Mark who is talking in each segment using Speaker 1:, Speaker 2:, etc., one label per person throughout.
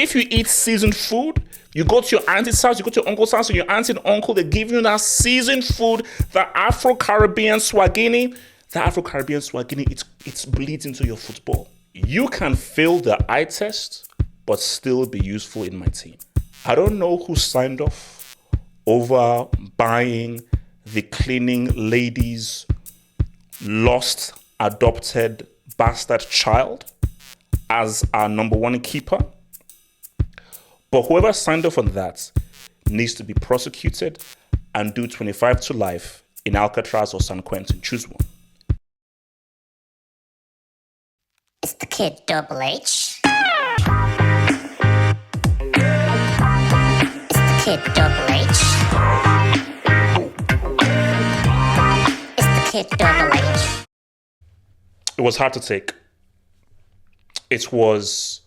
Speaker 1: If you eat seasoned food, you go to your auntie's house, you go to your uncle's house, and your auntie and uncle, they're giving you that seasoned food, the Afro-Caribbean swagini. The Afro-Caribbean swagini, it bleeds into your football. You can fail the eye test, but still be useful in my team. I don't know who signed off over buying the cleaning lady's lost adopted bastard child as our number one keeper. But whoever signed off on that needs to be prosecuted and do 25 to life in Alcatraz or San Quentin. Choose one.
Speaker 2: It's the kid Double H. It's the kid Double H. It's the kid Double H.
Speaker 1: It was hard to take. It was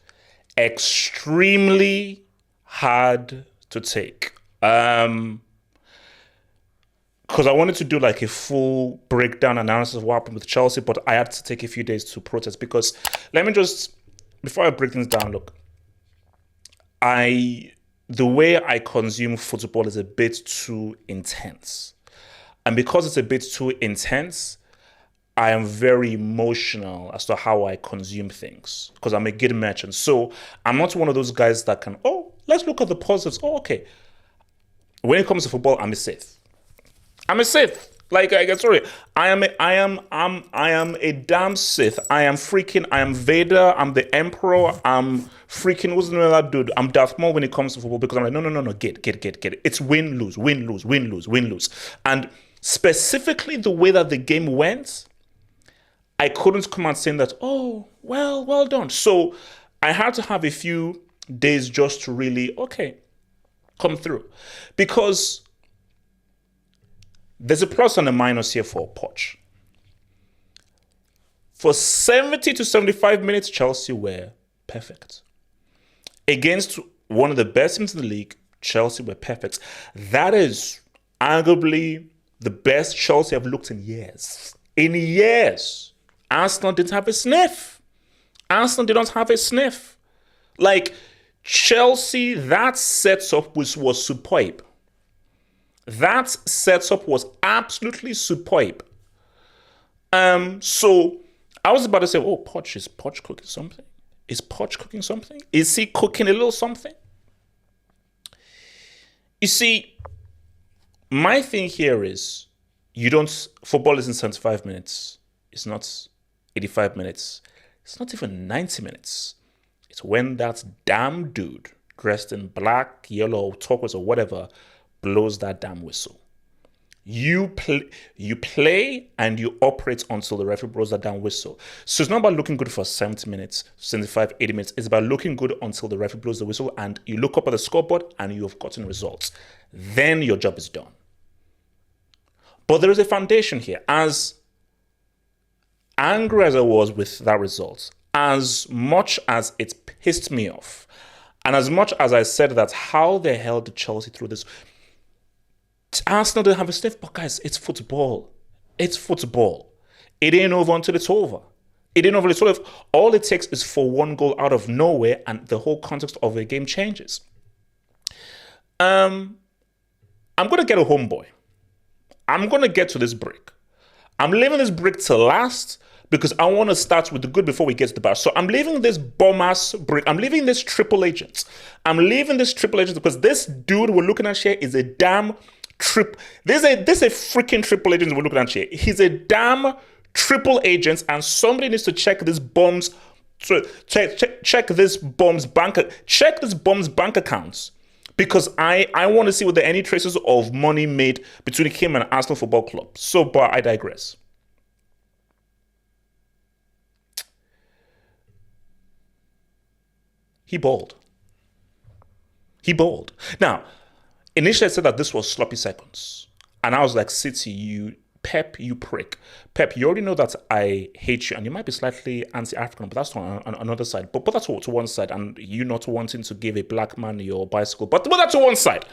Speaker 1: extremely hard to take. Because I wanted to do like a full breakdown analysis of what happened with Chelsea, but I had to take a few days to protest because let me just, before I break things down, look, the way I consume football is a bit too intense. And because it's a bit too intense, I am very emotional as to how I consume things because I'm a good merchant. So I'm not one of those guys that can, let's look at the positives. Okay. When it comes to football, I'm a Sith. I'm a Sith. Like, sorry, I am a damn Sith. I am Vader. I'm the Emperor. I'm freaking, what's the name of that dude? I'm Darth Maul when it comes to football because I'm like, no, get it. It's win, lose. And specifically the way that the game went, I couldn't come out saying that, well done. So I had to have a few days just to really, come through. Because there's a plus and a minus here for Poch. For 70 to 75 minutes, Chelsea were perfect. Against one of the best teams in the league, Chelsea were perfect. That is arguably the best Chelsea have looked in years. In years. Arsenal didn't have a sniff. Like, Chelsea, that setup was superb. That setup was absolutely superb. So I was about to say, Poch, is Poch cooking something? Is Poch cooking something? Is he cooking a little something? You see, my thing here is football is in 75 minutes. It's not 85 minutes. It's not even 90 minutes. It's when that damn dude dressed in black, yellow, turquoise, or whatever blows that damn whistle. You play and you operate until the referee blows that damn whistle. So it's not about looking good for 70 minutes, 75, 80 minutes. It's about looking good until the referee blows the whistle and you look up at the scoreboard and you have gotten results. Then your job is done. But there is a foundation here. As angry as I was with that result, as much as it pissed me off, and as much as I said that how the hell did Chelsea through this? Arsenal didn't have a sniff, but guys, it's football. It's football. It ain't over until it's over. It ain't over until it's over. All it takes is for one goal out of nowhere and the whole context of a game changes. I'm going to get a homeboy. I'm going to get to this break. I'm leaving this break to last because I want to start with the good before we get to the bad. So I'm leaving this bomb-ass break. I'm leaving this triple agent. Because this dude we're looking at here is a damn This is a freaking triple agent we're looking at here. He's a damn triple agent, and somebody needs to check this bomb's check this bomb's bank accounts. Because I want to see whether any traces of money made between him and Arsenal Football Club. So, but I digress. He balled. Now, initially I said that this was sloppy seconds. And I was like, City, Pep, you prick. Pep, you already know that I hate you, and you might be slightly anti-African, but that's on another side. But that's to one side, and you not wanting to give a black man your bicycle. But that's to one side.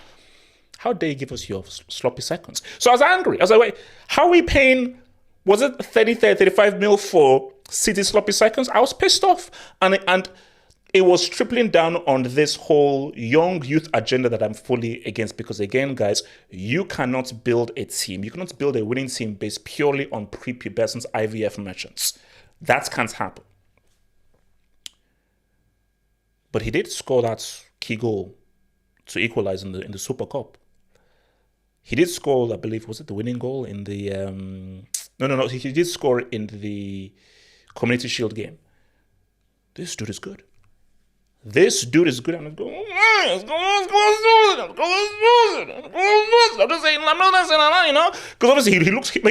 Speaker 1: How dare you give us your sloppy seconds? So I was angry. I was like, wait, how are we paying, was it 35 mil for City sloppy seconds? I was pissed off. And it was tripling down on this whole young youth agenda that I'm fully against. Because again, guys, you cannot build a team. You cannot build a winning team based purely on prepubescent IVF merchants. That can't happen. But he did score that key goal to equalize in the Super Cup. He did score, I believe, was it the winning goal in the... No. He did score in the Community Shield game. This dude is good. This dude is good. I'm going, I'm just saying, I'm not saying, you know, because obviously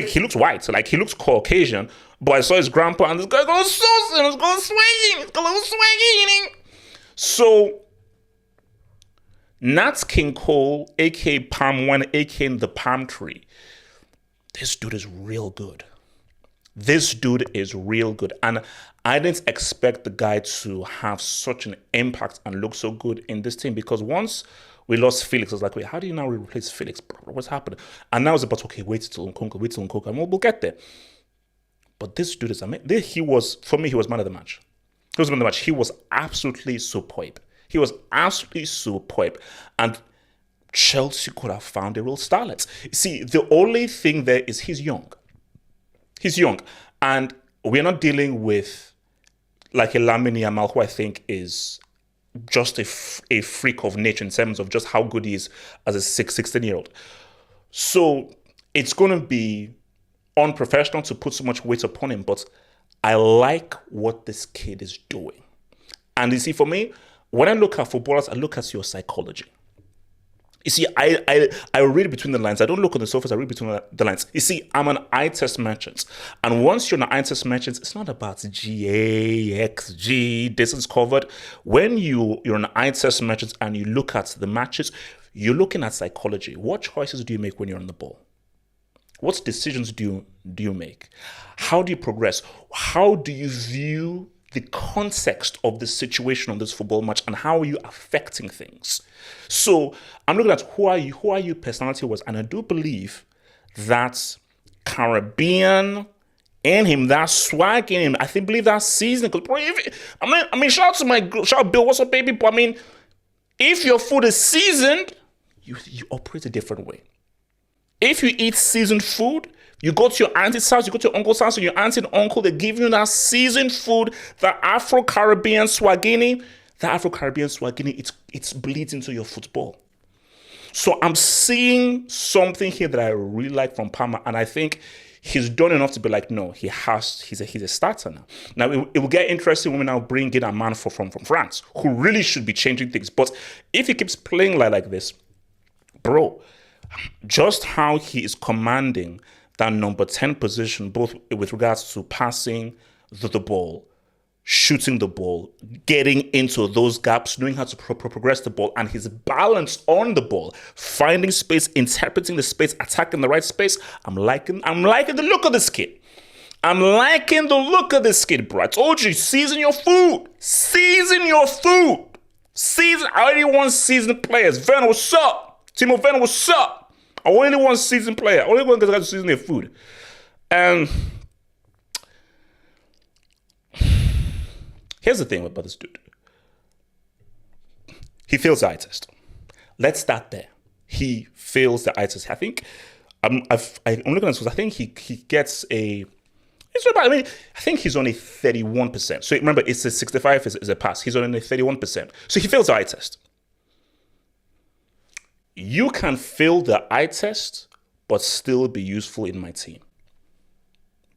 Speaker 1: he looks white, so like he looks Caucasian. But I saw his grandpa, and this guy goes saucing, it's going swinging, it's going swinging. So Nat King Cole, aka Palm One, aka the Palm Tree. This dude is real good. This dude is real good. And I didn't expect the guy to have such an impact and look so good in this team, because once we lost Felix, I was like, wait, how do you now replace Felix? What's happening? And now it's about, okay, wait till Nkunku, and we'll get there. But this dude is amazing. For me, he was man of the match. He was man of the match. He was absolutely superb. And Chelsea could have found a real starlet. See, the only thing there is he's young. And we're not dealing with like a Lamine Yamal, who I think is just a freak of nature in terms of just how good he is as a 16-year-old. So it's going to be unprofessional to put so much weight upon him, but I like what this kid is doing. And you see, for me, when I look at footballers, I look at your psychology. You see, I read between the lines. I don't look on the surface. I read between the lines. You see, I'm an eye test merchant. And once you're an eye test merchant, it's not about GA, XG, distance covered. When you're an eye test merchant and you look at the matches, you're looking at psychology. What choices do you make when you're on the ball? What decisions do you make? How do you progress? How do you view the context of the situation on this football match, and how are you affecting things? So I'm looking at who are you personality-wise, and I do believe that Caribbean in him, that swag in him, I believe that season. Because shout out Bill, what's up, baby? But I mean, if your food is seasoned, you operate a different way. If you eat seasoned food, you go to your auntie's house, you go to your uncle's house, and your auntie and uncle, they give you that seasoned food, the Afro-Caribbean swagini. The Afro-Caribbean swagini, it bleeds into your football. So I'm seeing something here that I really like from Palmer, and I think he's done enough to be like, no, he's a starter now. Now, it will get interesting when we now bring in a man from France, who really should be changing things. But if he keeps playing like this, bro, just how he is commanding that number 10 position, both with regards to passing the ball, shooting the ball, getting into those gaps, knowing how to progress the ball, and his balance on the ball, finding space, interpreting the space, attacking the right space. I'm liking the look of this kid. Bro. I told you, season your food. I already want seasoned players. Werner, what's up? Timo Werner, what's up? I only want seasoned player. I only want guys to season their food. And here's the thing about this dude. He fails the eye test. Let's start there. He fails the eye test. I think I'm looking at this. I think he gets a. I think he's only 31%. So remember, it's a 65 is a pass. He's only 31%. So he fails the eye test. You can fail the eye test, but still be useful in my team.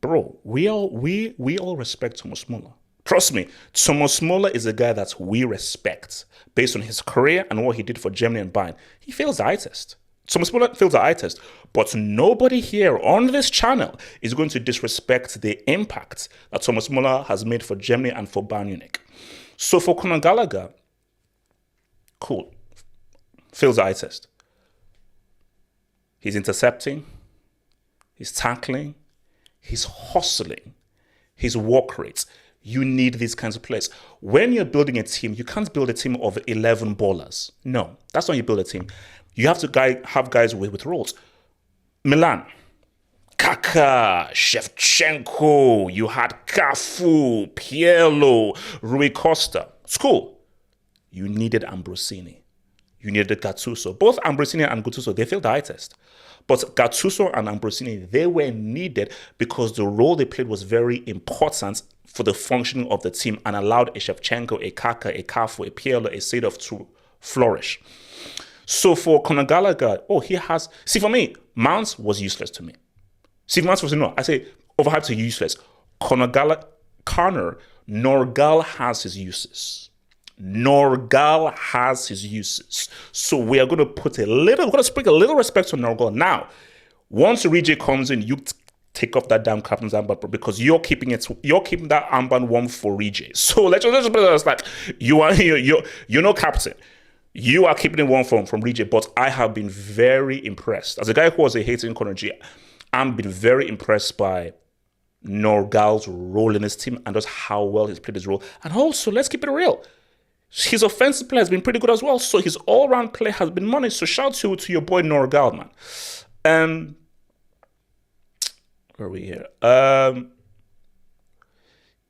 Speaker 1: Bro, we all respect Thomas Muller. Trust me, Thomas Muller is a guy that we respect based on his career and what he did for Germany and Bayern. He fails the eye test. Thomas Muller fails the eye test, but nobody here on this channel is going to disrespect the impact that Thomas Muller has made for Germany and for Bayern Munich. So for Conor Gallagher, cool, fails the eye test. He's intercepting, he's tackling, he's hustling, his work rates. You need these kinds of players. When you're building a team, you can't build a team of 11 ballers. No, that's not how you build a team. You have to have guys with roles. Milan, Kaka, Shevchenko, you had Cafu, Pirlo, Rui Costa. It's cool. You needed Ambrosini. You needed Gattuso. Both Ambrosini and Gattuso, they failed the eye test. But Gattuso and Ambrosini, they were needed because the role they played was very important for the functioning of the team and allowed a Shevchenko, a Kaka, a Cafu, a Pirlo, a Seedorf to flourish. So for Conor Gallagher, for me, Mount was useless to me. See, Mount was, I say overhyped to useless. Norgal has his uses. Norgal has his uses. So we are going to we're going to sprinkle a little respect on Norgal. Now, once Rige comes in, you take off that damn captain's armband because you're keeping that armband warm for Rige. So let's just put it like you're no captain. You are keeping it warm from Rige, but I have been very impressed. As a guy who was a hater in Conor G, I've been very impressed by Norgal's role in his team and just how well he's played his role. And also, let's keep it real. His offensive play has been pretty good as well. So his all-round play has been money. So shout to your boy Norgal, man. Where are we here?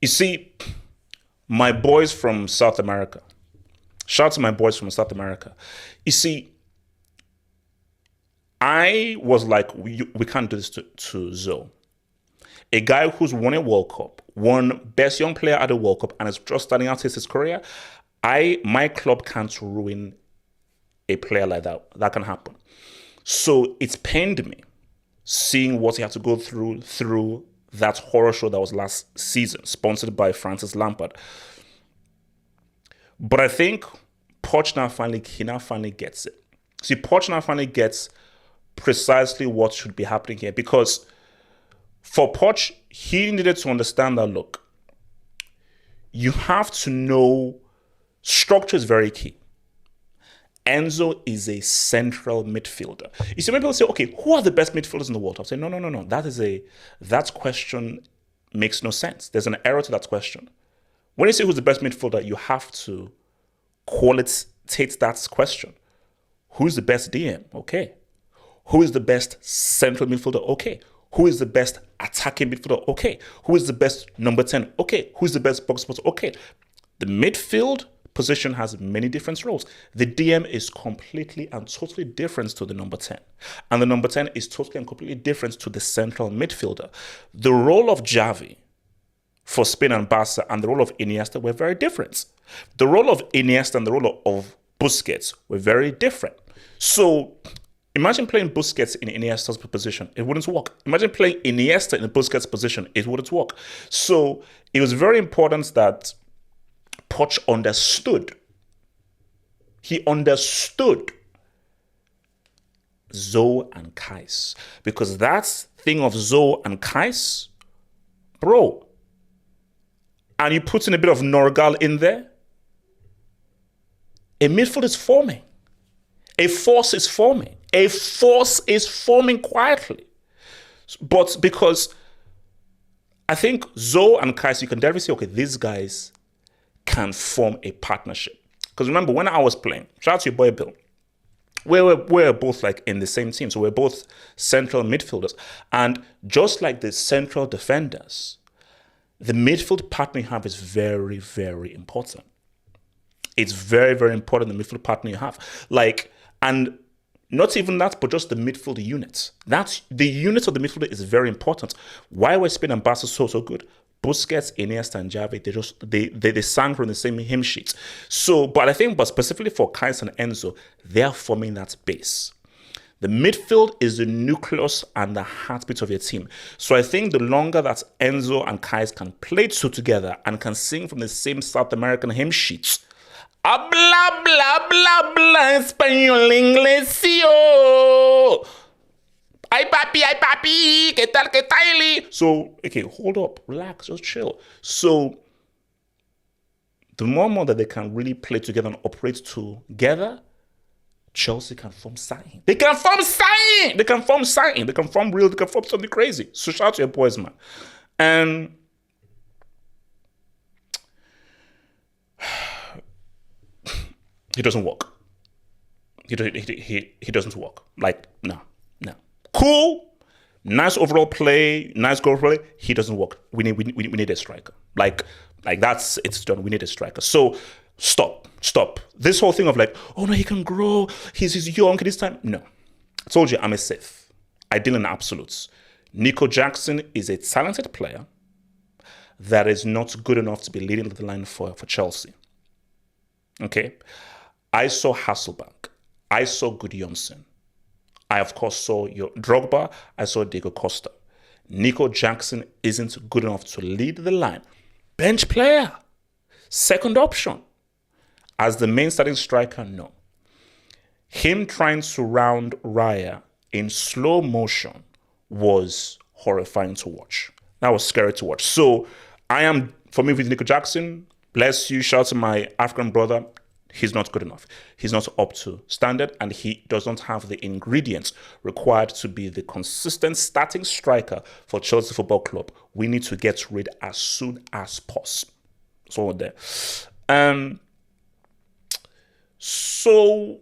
Speaker 1: You see, my boys from South America. Shout out to my boys from South America. You see, I was like, we can't do this to Zoe. A guy who's won a World Cup, won best young player at the World Cup, and is just starting out his career. My club can't ruin a player like that. That can happen. So it's pained me seeing what he had to go through that horror show that was last season, sponsored by Francis Lampard. But I think Poch now finally gets it. See, Poch now finally gets precisely what should be happening here, because for Poch, he needed to understand that, look, you have to know structure is very key. Enzo is a central midfielder. You see, many people say, okay, who are the best midfielders in the world? I'll say, no. That question makes no sense. There's an error to that question. When you say who's the best midfielder, you have to qualitate that question. Who's the best DM? Okay. Who is the best central midfielder? Okay. Who is the best attacking midfielder? Okay. Who is the best number 10? Okay. Who is the best box spotter? Okay. The midfield position has many different roles. The DM is completely and totally different to the number 10. And the number 10 is totally and completely different to the central midfielder. The role of Xavi for Spain and Barca and the role of Iniesta were very different. The role of Iniesta and the role of Busquets were very different. So imagine playing Busquets in Iniesta's position. It wouldn't work. Imagine playing Iniesta in the Busquets position. It wouldn't work. So it was very important that Poch understood. He understood Zoe and Kais. Because that thing of Zoe and Kais, bro, and you put in a bit of Norgal in there, a midfield is forming. A force is forming. A force is forming quietly. But because I think Zoe and Kais, you can definitely say, okay, these guys can form a partnership. Because remember, when I was playing, shout out to your boy Bill, we're both like in the same team. So we're both central midfielders. And just like the central defenders, the midfield partner you have is very, very important. It's very, very important, the midfield partner you have. And not even that, but just the midfield unit. That's the unit of the midfielder is very important. Why were Spain and Barca so good? Busquets, Iniesta, and Xavi, they sang from the same hymn sheet. So, but specifically for Kais and Enzo, they are forming that base. The midfield is the nucleus and the heartbeat of your team. So I think the longer that Enzo and Kais can play two together and can sing from the same South American hymn sheets, bla bla bla bla, español, inglés, yo. Ay papi, ¿qué tal, qué tal? So, okay, hold up, relax, just chill. So, the more that they can really play together and operate together, Chelsea can form sign. They can form sign. They can form sign. They can form real. They can form something crazy. So shout out to your boys, man. And he doesn't work. He doesn't work. Like, no. Cool. Nice overall play, nice goal play. He doesn't work. We need a striker. Like it's done. We need a striker. So stop. This whole thing of like, oh no, he can grow. He's young at this time. No, I told you I'm a safe. I deal in absolutes. Nico Jackson is a talented player that is not good enough to be leading the line for Chelsea. Okay, I saw Hasselbank. I saw Gudjonsson. I, of course, saw your Drogba. I saw Diego Costa. Nico Jackson isn't good enough to lead the line. Bench player. Second option. As the main starting striker, no. Him trying to round Raya in slow motion was horrifying to watch. That was scary to watch. So for me, with Nico Jackson, bless you, shout out to my African brother. He's not good enough. He's not up to standard, and he does not have the ingredients required to be the consistent starting striker for Chelsea Football Club. We need to get rid as soon as possible. So there. So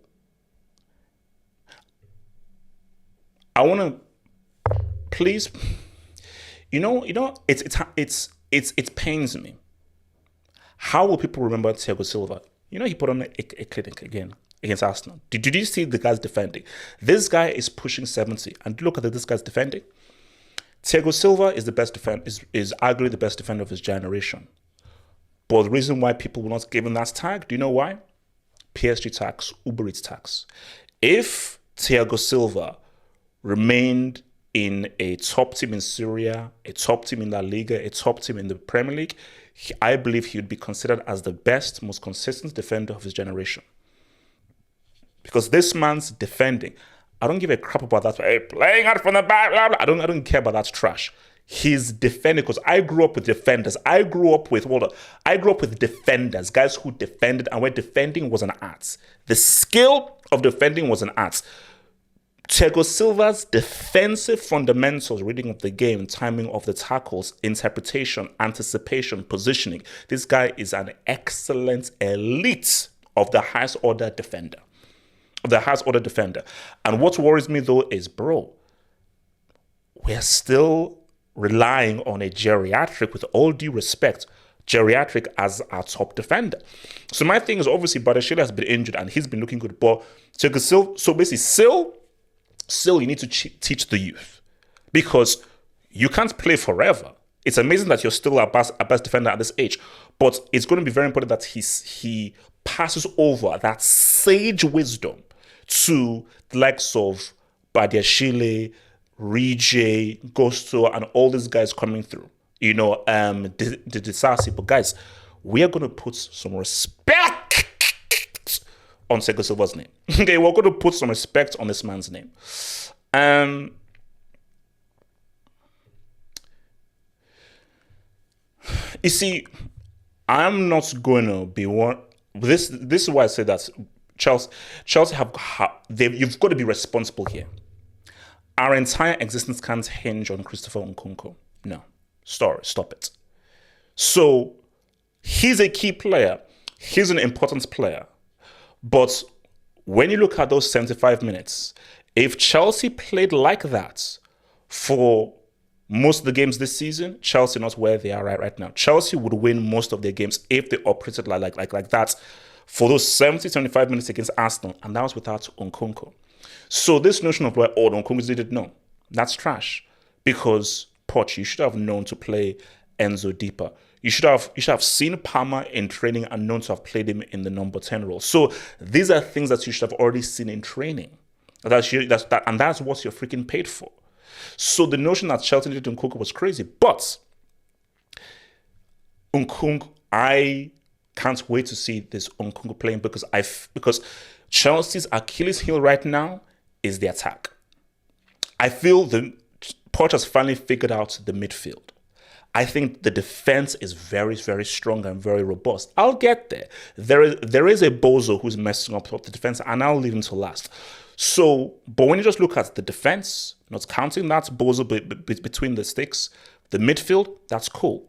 Speaker 1: I want to please, it pains me. How will people remember Thiago Silva? He put on a clinic again against Arsenal. Did you see the guy's defending? This guy is pushing 70, and look at this guy's defending. Thiago Silva is the best is arguably the best defender of his generation. But the reason why people were not given that tag, do you know why? PSG tax, Uber Eats tax. If Thiago Silva remained in a top team in Serie, a top team in La Liga, a top team in the Premier League, I believe he would be considered as the best, most consistent defender of his generation. Because this man's defending, I don't give a crap about that. Hey, playing out from the back, blah, blah. I don't care about that trash. He's defending, because I grew up with defenders. I grew up with defenders, guys who defended, and where defending was an art. The skill of defending was an art. Thiago Silva's defensive fundamentals, reading of the game, timing of the tackles, interpretation, anticipation, positioning. This guy is an excellent elite of the highest order defender. And what worries me though is, bro, we're still relying on a geriatric, with all due respect, geriatric as our top defender. So my thing is, obviously, Bardashile has been injured and he's been looking good. But Thiago Silva, so basically, Still, you need to teach the youth, because you can't play forever. It's amazing that you're still a best defender at this age, but it's going to be very important that he passes over that sage wisdom to the likes of Badiashile, Rije, Gusto, and all these guys coming through. The Disasi. But guys, we are going to put some respect on Thiago Silva's name. Okay, we're going to put some respect on this man's name. You see, I'm not going to be one. This is why I say that Chelsea you've got to be responsible here. Our entire existence can't hinge on Christopher Nkunku. No, stop it. So he's a key player. He's an important player. But when you look at those 75 minutes, if Chelsea played like that for most of the games this season, Chelsea not where they are right now. Chelsea would win most of their games if they operated like that for those 75 minutes against Arsenal, and that was without Nkunku. So this notion of where Nkunku did it, no, that's trash. Because Poch, you should have known to play Enzo deeper. You should have seen Palmer in training and known to have played him in the number 10 role. So these are things that you should have already seen in training. And that's what you're freaking paid for. So the notion that Chelsea needed Nkunku was crazy. But Nkunku, I can't wait to see this Nkunku playing, because Chelsea's Achilles heel right now is the attack. I feel the Poch has finally figured out the midfield. I think the defense is very, very strong and very robust. I'll get there. There is a bozo who's messing up the defense, and I'll leave him to last. So, but when you just look at the defense, not counting that bozo between the sticks, the midfield, that's cool.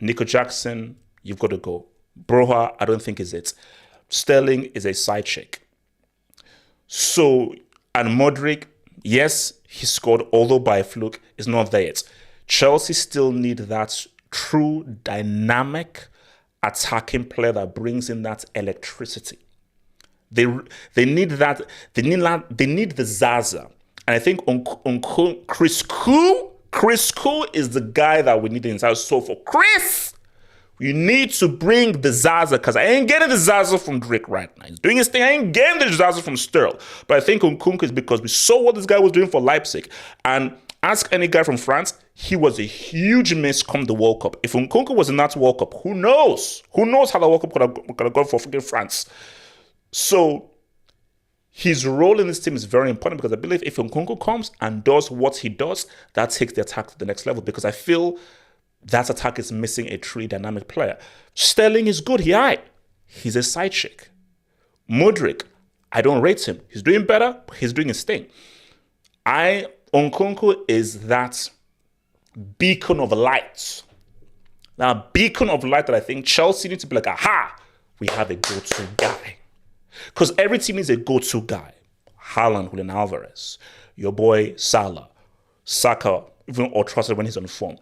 Speaker 1: Nico Jackson, you've got to go. Broha, I don't think is it. Sterling is a side chick. So, and Modric, yes, he scored, although by a fluke, is not there yet. Chelsea still need that true dynamic attacking player that brings in that electricity. They need that. They need the Zaza. And I think Chris Koo is the guy that we need inside. So for Chris, you need to bring the Zaza, because I ain't getting the Zaza from Drake right now. He's doing his thing. I ain't getting the Zaza from Sterl. But I think Nkunku is because we saw what this guy was doing for Leipzig. And ask any guy from France, he was a huge miss come the World Cup. If Nkunku was in that World Cup, who knows? Who knows how the World Cup could have gone for freaking France? So his role in this team is very important, because I believe if Nkunku comes and does what he does, that takes the attack to the next level, because I feel that attack is missing a truly dynamic player. Sterling is good. He's a side chick. Mudryk, I don't rate him. He's doing better, but he's doing his thing. Nkunku is that beacon of light. Now, beacon of light that I think Chelsea need to be like, aha, we have a go-to guy. Because every team needs a go-to guy. Haaland, Julian Alvarez, your boy Salah, Saka, even or trusted when he's on form.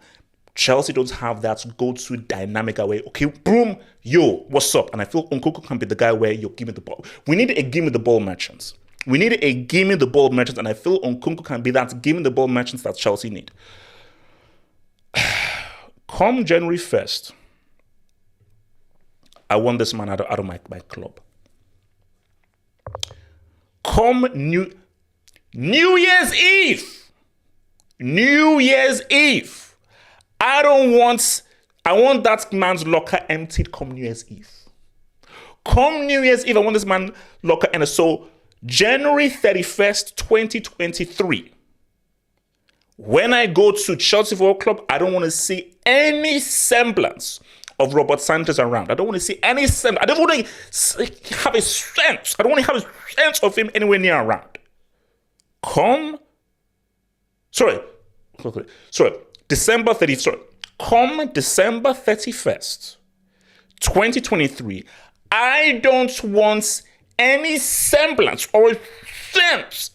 Speaker 1: Chelsea don't have that go-to dynamic away. Okay, boom, yo, what's up? And I feel Nkunku can be the guy where you give me the ball. We need a give me the ball merchants. We need a give me the ball merchants, and I feel Nkunku can be that give me the ball merchants that Chelsea need. Come January 1st, I want this man out of my club. Come New Year's Eve. New Year's Eve. I want that man's locker emptied come New Year's Eve. Come New Year's Eve, I want this man's locker emptied. So January 31st, 2023, when I go to Chelsea Football Club, I don't want to see any semblance of Robert Sanchez around. I don't want to see any semblance. I don't want to have a sense. I don't want to have a sense of him anywhere near around. December 31st, 2023, I don't want any semblance or sense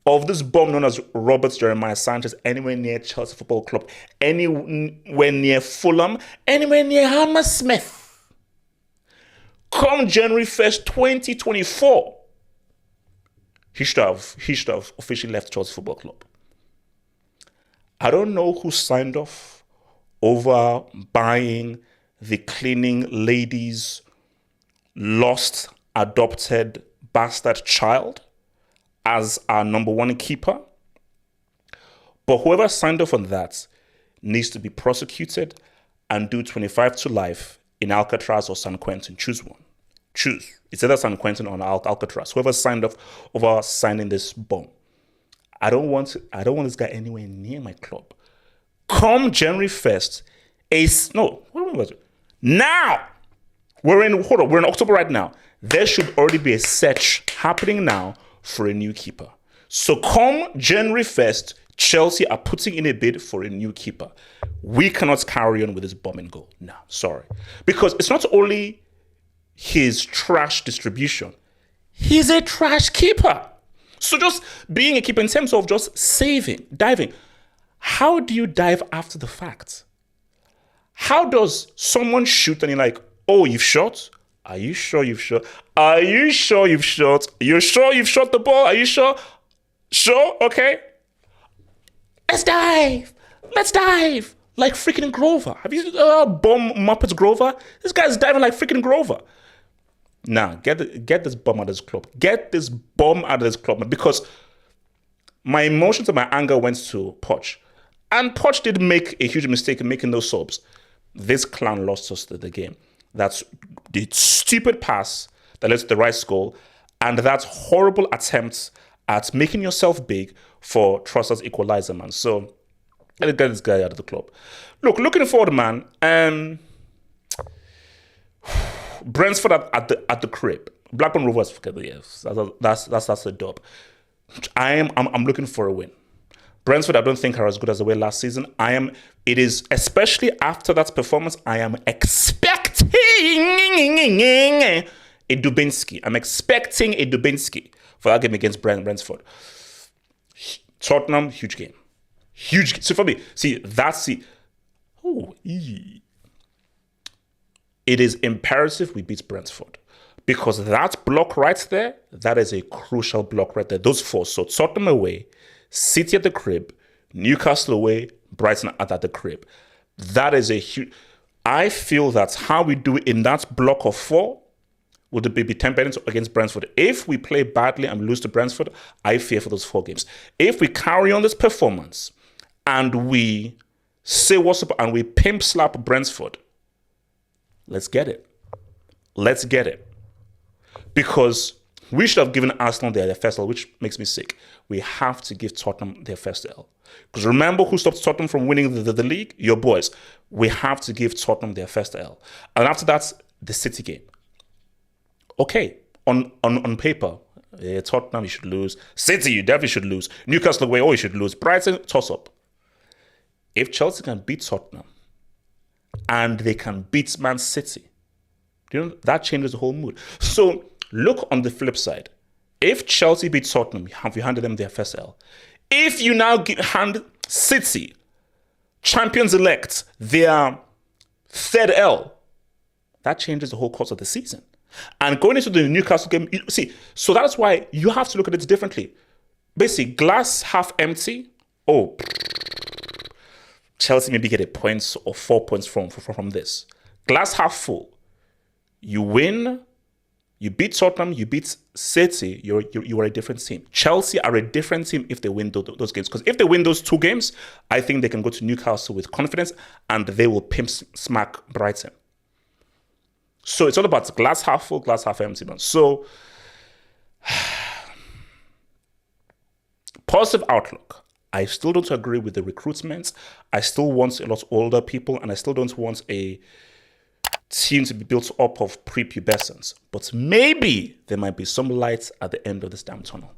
Speaker 1: of this bomb known as Robert Jeremiah Sanchez anywhere near Chelsea Football Club, anywhere near Fulham, anywhere near Hammersmith. Come January 1st, 2024, he should have officially left Chelsea Football Club. I don't know who signed off over buying the cleaning lady's lost adopted bastard child as our number one keeper. But whoever signed off on that needs to be prosecuted and do 25 to life in Alcatraz or San Quentin. Choose one. Choose. It's either San Quentin or Alcatraz. Whoever signed off over signing this bomb. I don't want this guy anywhere near my club. Come January 1st, now we're in October right now. There should already be a search happening now for a new keeper. So come January 1st, Chelsea are putting in a bid for a new keeper. We cannot carry on with this bombing goal. No, sorry. Because it's not only his trash distribution, he's a trash keeper. So just being a keeper in terms of just diving. How do you dive after the fact? How does someone shoot and you're like, oh, you've shot? Are you sure you've shot? Are you sure you've shot? You're sure you've shot the ball? Are you sure? Sure? Okay. Let's dive. Like freaking Grover. Have you bomb Muppets Grover? This guy's diving like freaking Grover. Nah, get this bomb out of this club. Get this bomb out of this club. Because my emotions and my anger went to Poch. And Poch did make a huge mistake in making those subs. This clown lost us the game. That's the stupid pass that led to the Rice goal. And that horrible attempt at making yourself big for Trossard's equalizer, man. So, let's get this guy out of the club. Looking forward, man. Brentford at the crib. Blackburn Rovers, forget the yes. That's a dub. I'm looking for a win. Brentford, I don't think are as good as they were last season. It is especially after that performance. I am expecting a Dubinsky. I'm expecting a Dubinsky for that game against Brentford. Tottenham, huge game. Huge. So for me, see, that's the. Oh, it is imperative we beat Brentford. Because that block right there, that is a crucial block right there. Those four. So Tottenham away, City at the crib, Newcastle away, Brighton at the crib. That is a huge. I feel that's how we do it in that block of four. Would it be 10 points against Brentford? If we play badly and lose to Brentford, I fear for those 4 games. If we carry on this performance and we say what's up and we pimp slap Brentford, let's get it. Let's get it. Because we should have given Arsenal their first L, which makes me sick. We have to give Tottenham their first L. Because remember who stopped Tottenham from winning the league? Your boys. We have to give Tottenham their first L. And after that, the City game. Okay, on paper, Tottenham, you should lose. City, you definitely should lose. Newcastle away, you should lose. Brighton, toss-up. If Chelsea can beat Tottenham and they can beat Man City, that changes the whole mood. So look on the flip side. If Chelsea beat Tottenham, have you handed them their first L? If you now hand City, champions-elect, their third L, that changes the whole course of the season. And going into the Newcastle game, so that's why you have to look at it differently. Basically, glass half empty. Oh, Chelsea maybe get a point or 4 points from this. Glass half full. You win, you beat Tottenham, you beat City, you are a different team. Chelsea are a different team if they win those games. Because if they win those 2 games, I think they can go to Newcastle with confidence and they will pimp smack Brighton. So it's all about glass half full, glass half empty. So, positive outlook. I still don't agree with the recruitment. I still want a lot older people, and I still don't want a team to be built up of prepubescents. But maybe there might be some lights at the end of this damn tunnel.